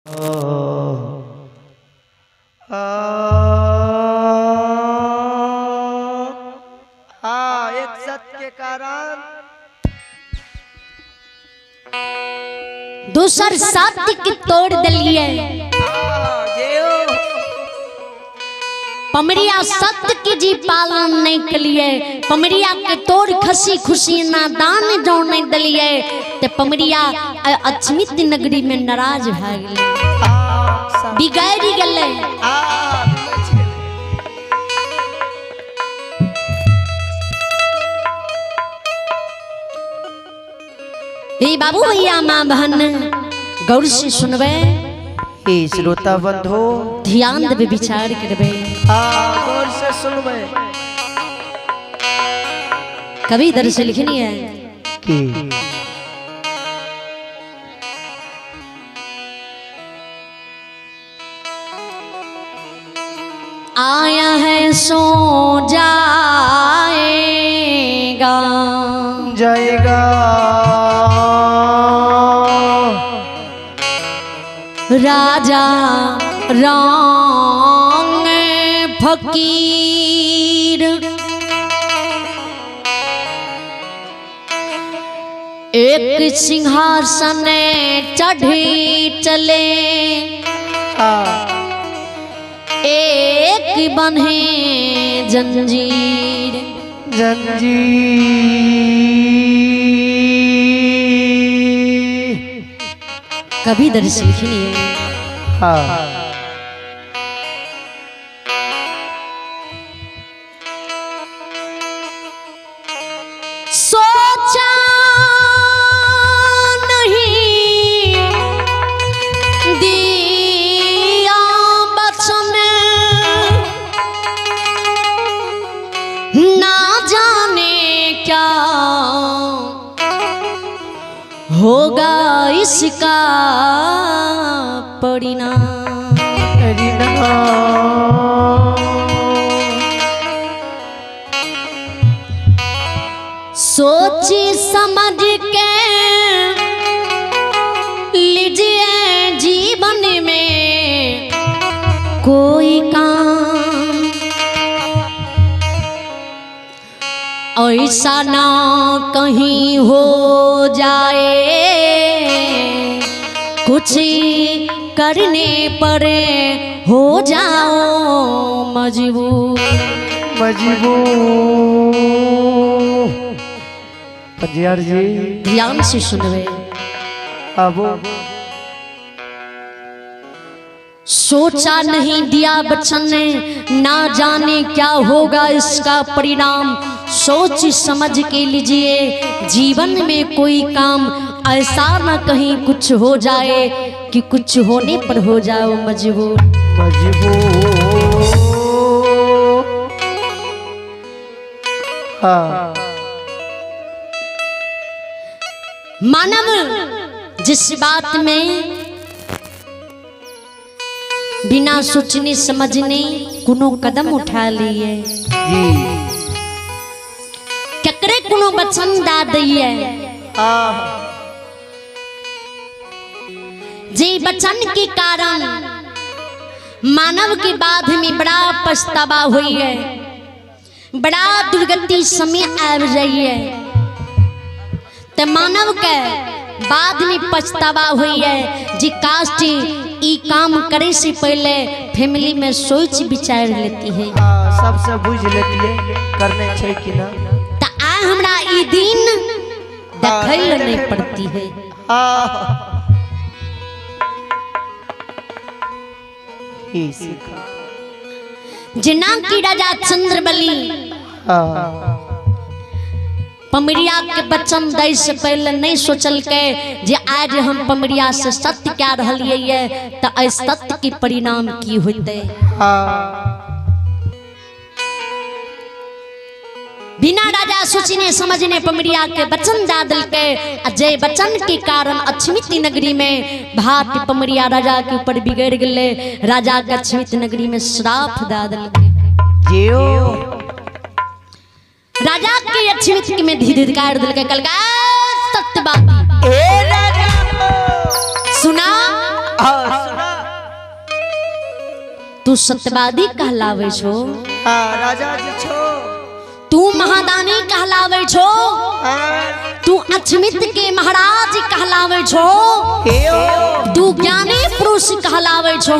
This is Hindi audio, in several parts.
एक सत्य के कारण दूसर सत्य की तोड़ दिलिए। पमरिया सत्य की जी पालन नहीं कलिए, पमरिया के तोड़ खसी खुशी ना दान जो नहीं दलिए, ते पमरिया अछमित नगरी में नाराज भा गए, बिगाड़ी गए। हे बाबू भैया माँ बहन गौर से सुनबे, श्रोता बंधु ध्यान देवे विचार करबे, गौर से सुनबे। कभी इधर से लिखनी है कि आया है सो जाएगा जाएगा राजा रंग फकीर, एक सिंहासन चढ़ी चले, एक बन्हे जंजीर कभी दर्शन लिखनी है। सोचा नहीं दिया बचन, ना जाने क्या होगा इसका परिणाम। सोची समझ के लीजिए जीवन में कोई काम, ऐसा ना कहीं हो जाए कुछ करने पर हो जाओ मजबूर। पंजियार जी ध्यान से सुनवे। अब सोचा नहीं दिया बचन ने, ना जाने क्या होगा इसका परिणाम। सोच समझ के लीजिए जीवन में कोई काम, ऐसा ना कहीं कुछ हो जाए कि कुछ होने पर हो जाओ मजबूर। मानव जिस बात में बिना सोचने समझने कोनो कदम उठा लिए, ककरे कोनो बचन दा दिए, जे बचन के कारण मानव के बाद में बड़ा पछतावा हुई है, बड़ा दुर्गति समय आ रही है, ते मानव के बाद में पछतावा हुई है। जी कास्ट ई काम करे से पहले फैमिली में सोच विचार लेती है, सबसे बुझ लेती है करने छै कि ना, ता आ हमरा ई दिन देखै नहीं पड़ती है। जना की राजा चंद्रबली पमरिया के बचन दे से पहले नहीं सोचल के जे आज हम पमरिया से सत्य क्या रहिए तो असत्य के परिणाम की होते। बिना राजा सोचने समझने पमरिया के बचन दा दिल के, जय बचन के कारण अछमित नगरी में भात पमरिया राजा के ऊपर बिगड़ गए। राजा के अछमित नगरी में श्राप दा दिल के, राजा के अछमित में धिधिकार दिल के कल सत्य बात सुना तू सत्यवादी कहलावे छो, राजा जी छो, तू महादानी कहलावे छो, तू अचमित के महाराज कहलावे छो, तू ज्ञानी पुरुष कहलावे छो,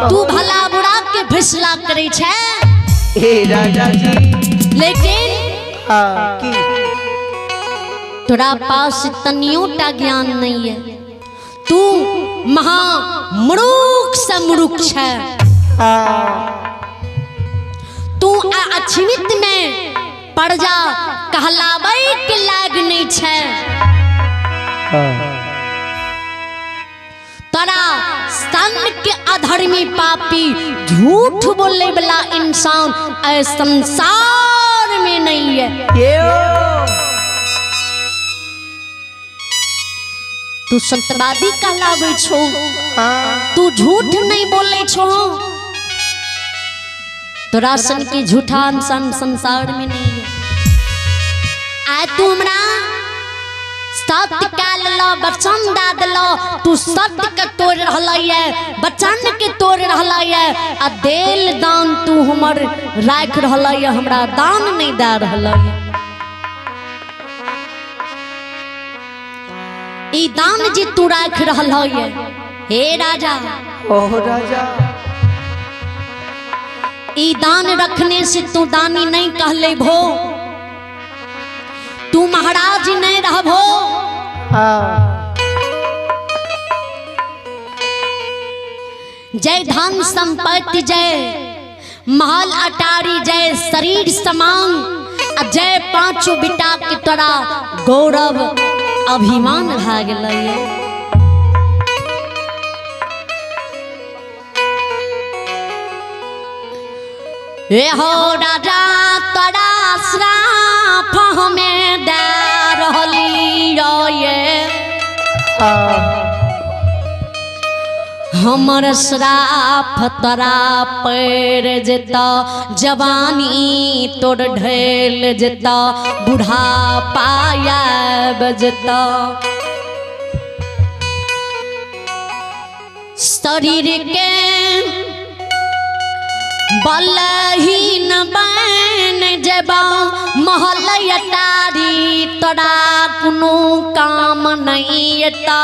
तू भला बुरा के फैसला करे छे। हे राजा जी लेकिन तोरा पास तनियोटा ज्ञान नहीं है, तू महा मूर्ख से मूर्ख है, तू अछमित में प्रजा कहलावे के लायक नहीं छे। तोरा सन के अधर्मी पापी झूठ बोलने वाला इंसान इस संसार में नहीं है। तू सत्यवादी कहलावे छो, तू झूठ नहीं बोले छो, तो राशन की झूठा इंसान संसार में नहीं है। आय तू हमरा सत्य काल लो वचन दा दलो, तू सत्य के तोड़ रहल है, वचन के तोड़ रहल है, आ देल दान तू हमर राख रहल है, हमरा दान नहीं दे रहल है। ई दान जी तू राख रहल है। हे राजा, ओह राजा, ई दान रखने से तू दानी नहीं कहले भो, तू महाराज नहीं रहबो। जय धन संपत्ति, जय महल अटारी, जय शरीर समान, जय पांचों बेटा के तोरा गौरव अभिमान भा गेलै। ए हो राजा तोरा श्राप हमें दे रहली ये, हमर श्राप तोरा पैर जेता, जवानी तोड़ ढेल जेता, बूढ़ा पाया बजता, शरीर के बलहीन बन जेबा, महल अटारी तोरा कुनो काम नहीं अता।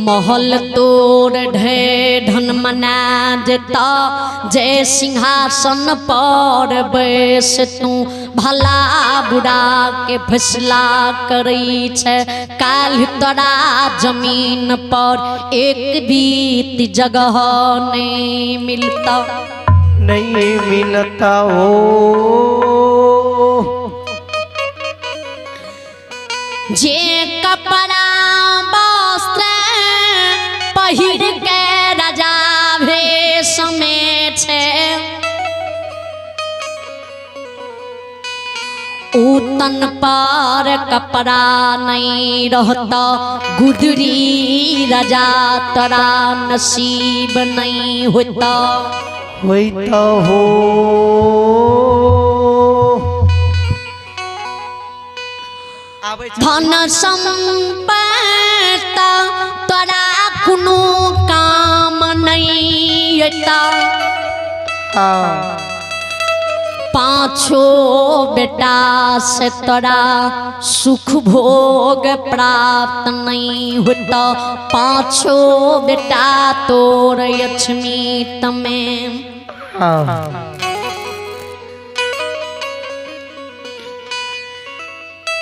महल तोड़ ढे धन मना जेता, जय सिंहासन पर बैस तू भला बुरा के फैसला करी छे। काल तोरा जमीन पर एक बीत जगह नहीं मिलता, नहीं मिलता हो। जे कपड़ा वस्त्र पहिर के राजा भेष में छे, उतन पर कपड़ा नहीं रहता, गुदरी राजा तोरा नसीब नहीं होता, होता हो। धन संपत्ति तोरा कुनो काम नहीं अता, पांचो बेटा से तोरा सुख भोग प्राप्त नहीं होता, पांचो बेटा तोर अछमित में।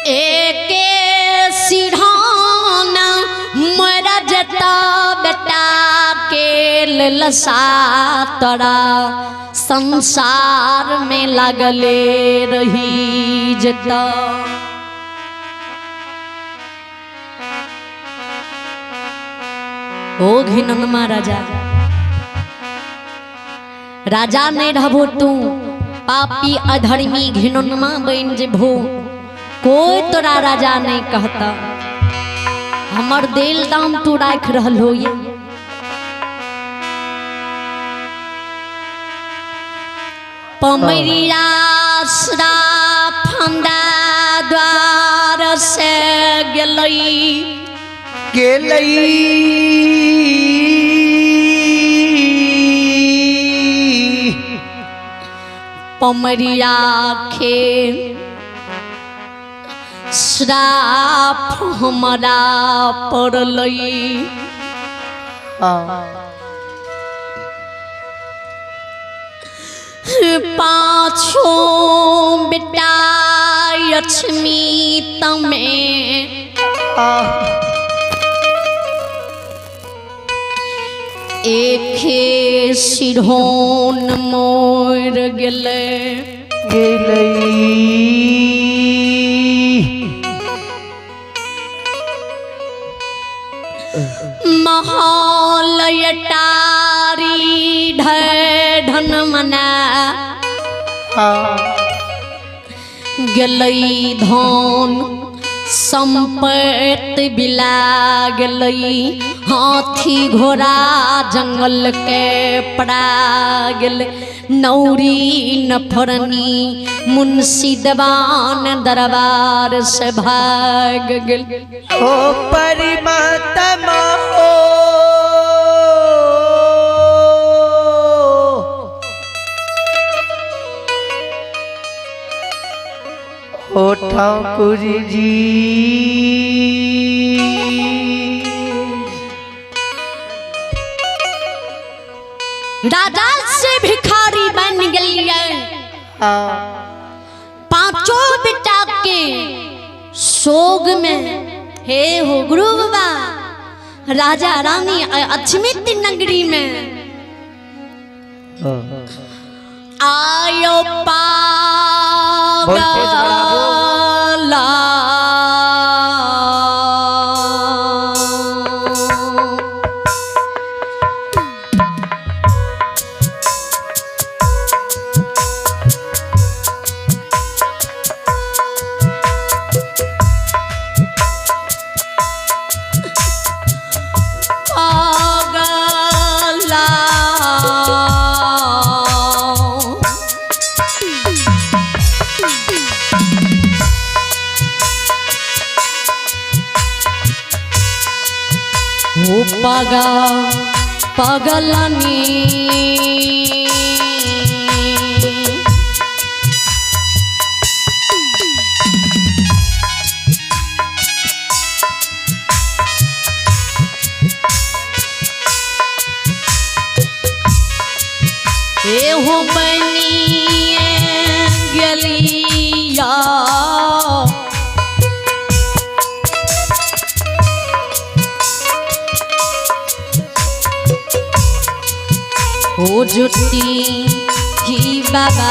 एक सिरहान मरा जता बेटा के ललसा, तोरा संसार में लगले रही जता। ओ घिननमा राजा, राजा नहीं रहबो तू पापी अधर्मी घिननमा बन जेबो, कोई तोरा राजा नहीं कहता। हमर दिल दाम तू राख रहल हो ये, पमरिया श्राप फंदा द्वार से गेलई, गेलई पमरिया खे श्राप हमारा पड़लई पाछो बेटा लक्ष्मी तमे एखे सिरहोन मोर गेले महालयटारी ढन मना गेलई धन संपत्ति बिला गेलई हाथी घोड़ा जंगल के पड़ा गेल नौरी नफरनी मुंशी दीवान दरबार से भाग गेल ओ परिमात्मा ओ ठाकुर जी राजा से भिखारी बन गई पांचों बेटा के सोग में हे हो गुरु बाबा राजा रानी अछमित नगरी में आयो पागला पगा पगलनी एहो बनी गलिया ओ जुटी ही बाबा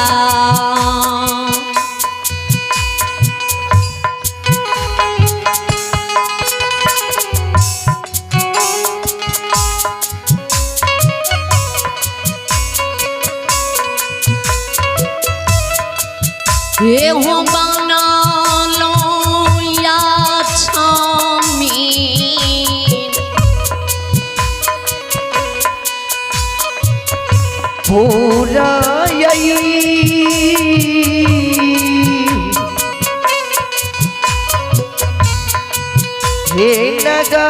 ये हो बना लो या छामी पूरा हे नगा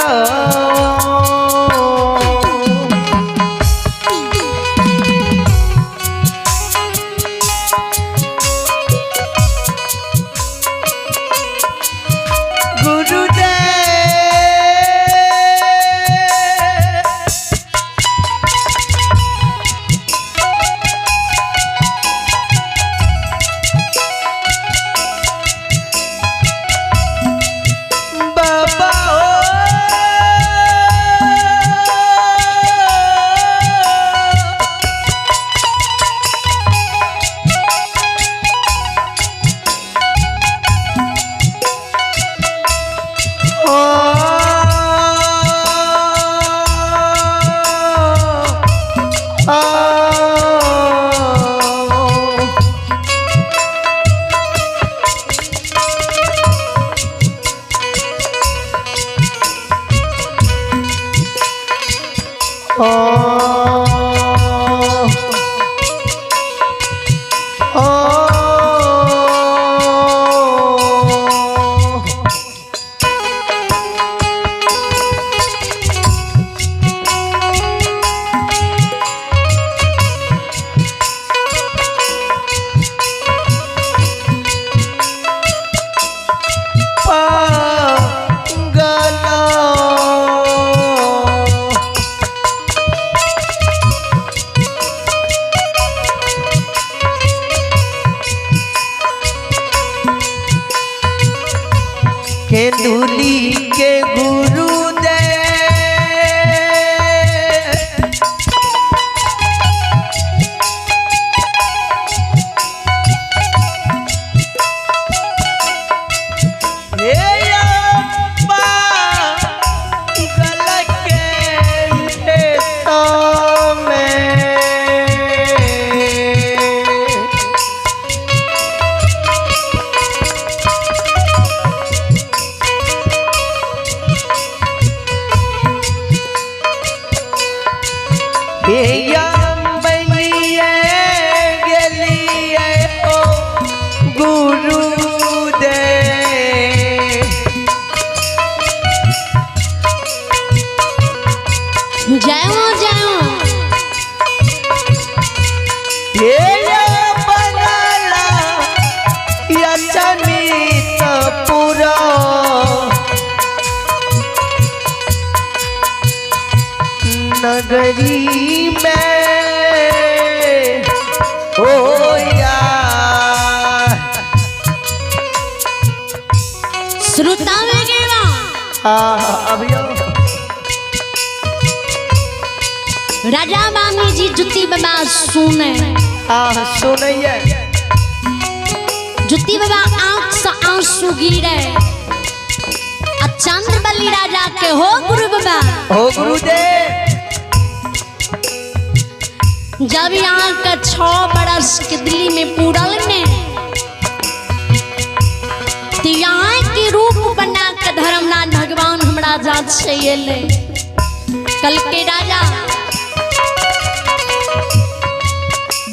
केंदुली के गुरु दे नगरी में हो यार श्रोता में गेवा अभियो राजा बामी जी जुत्ती बाबा सुने सुनैया जुत्ती बाबा आंख से आंसू गिरे चंद्रबली राजा के हो गुरु बाबा हो गुरुदेव जब यहाँ का 6 बरस के दिल्ली में पूरल ने तो यहाँ के रूप बना के धर्मनाथ भगवान हमरा जात से ये ले कल के राजा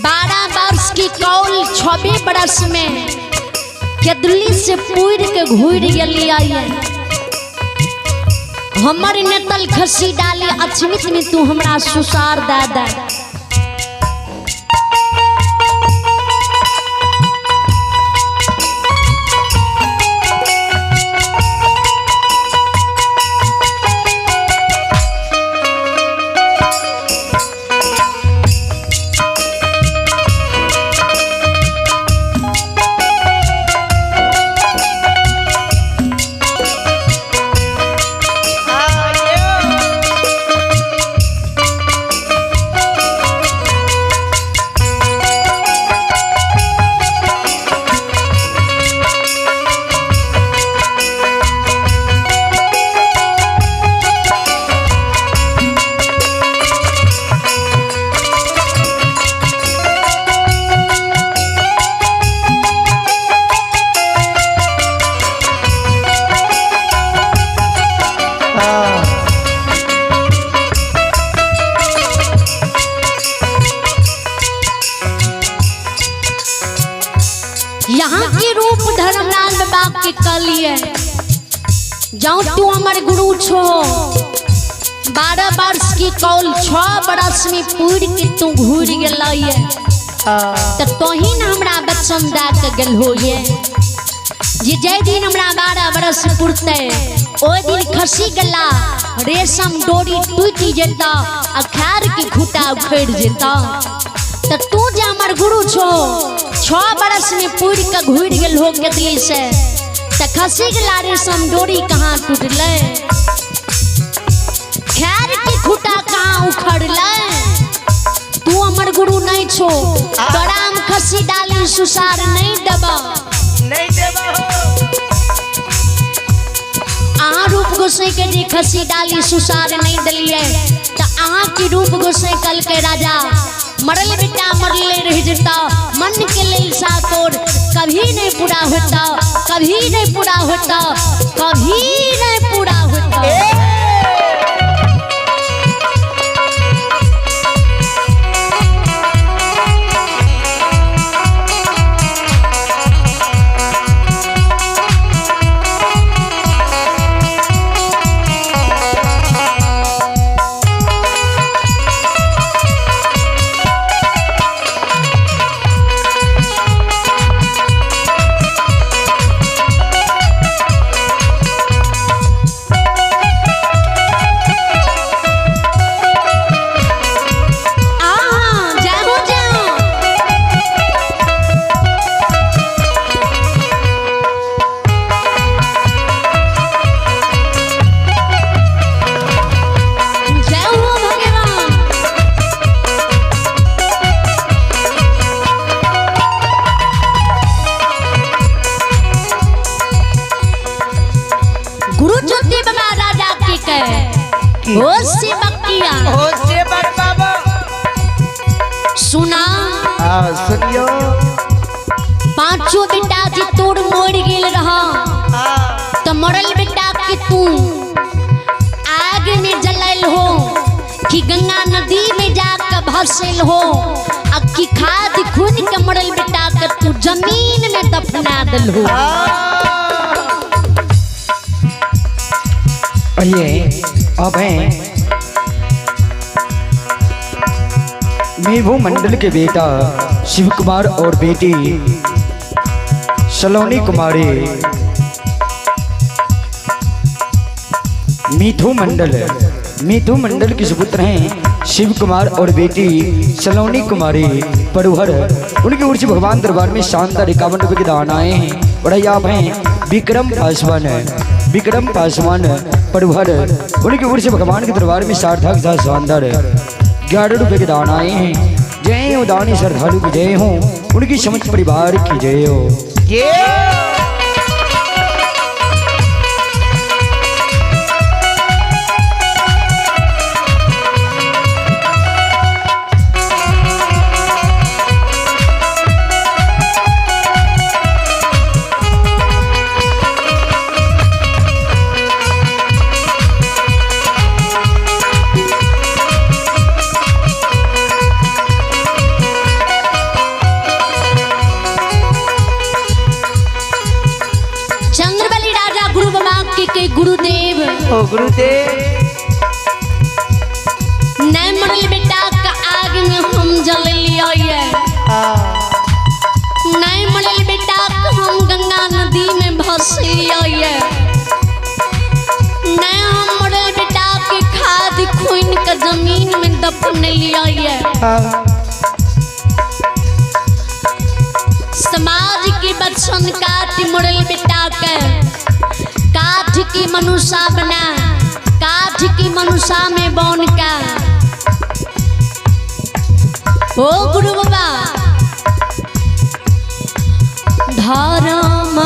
12 वर्ष की कौल 26 बरस में के दिल्ली से पूर के घूर गलिया हमर नेतल खसी डाली अचमित में तू हमरा सुसार दादा यहाँ के रूप धर्मलाल बाबा के कलिए जाऊं तू हमारे गुरु छो 12 वर्ष की कौल 6 बरस में पूर के तू घूर गए तो तोही न हमरा बच्चन दा के गल होइए जे दिन हमरा 12 बरस पुरते ओ दिन खसी गला रेशम डोरी टूटी जेता अखार के खूटा उखड़ जेता तो तू जे हमर गुरु छो 6 बरस में पूर के घूर गेल हो के दिल्ली से तो खसी गला रेशम डोरी कहाँ टूटले खैर के खूटा कहाँ उखड़ले तू हमर गुरु नहीं छो तोरा हम खसी डाली सुसार नहीं देबा अहाँ रूप गोसाई के जी खसी डाली सुसार नहीं दलिए तो अहाँ की रूप गोसाई कल के राजा मरल बेटा मरले रह जता मन के लेल साकोर कभी नहीं पूरा होता कभी नहीं पूरा होता कभी नहीं पूरा होता के हो सेवक किया हो सेवक बाबा सुना सुनियो पांचों बेटा जी तोड़ मोड़ गेल रहा तो मरल बेटा के तू आग में जलल हो कि गंगा नदी में जाकर भसल हो अक्की खाद खून के मरल बेटा के तू जमीन में दफना दल हो ये अब हैं मैं वो मंडल के बेटा शिव कुमार और बेटी सलोनी कुमारी मीठू मंडल के सुपुत्र हैं शिव कुमार और बेटी सलोनी कुमारी पड़ुहर। उनकी ओर से भगवान दरबार में शानदार 51 रुपये के दान आए हैं। बड़ा आप हैं विक्रम पासवान पड़ुहर। उनकी ओर से भगवान के दरबार में सार्थक था शानदार 11 रुपये के दान आए हैं। जय हो दानी श्रद्धालु की जय हो, उनकी समझ परिवार की जय हो। गुरुदेव ओ गुरुदेव नए मरल बेटा का आग में हम जल लिया नए मरल बेटा का हम गंगा नदी में भस लिया नए हम मरल बेटा के खाद खून का जमीन में दफन लिया समाज के बच्चन काट मरल बेटा के काठ की मनुष्य बना काठ की मनुष्य में बन का ओ गुरु बाबा धर्म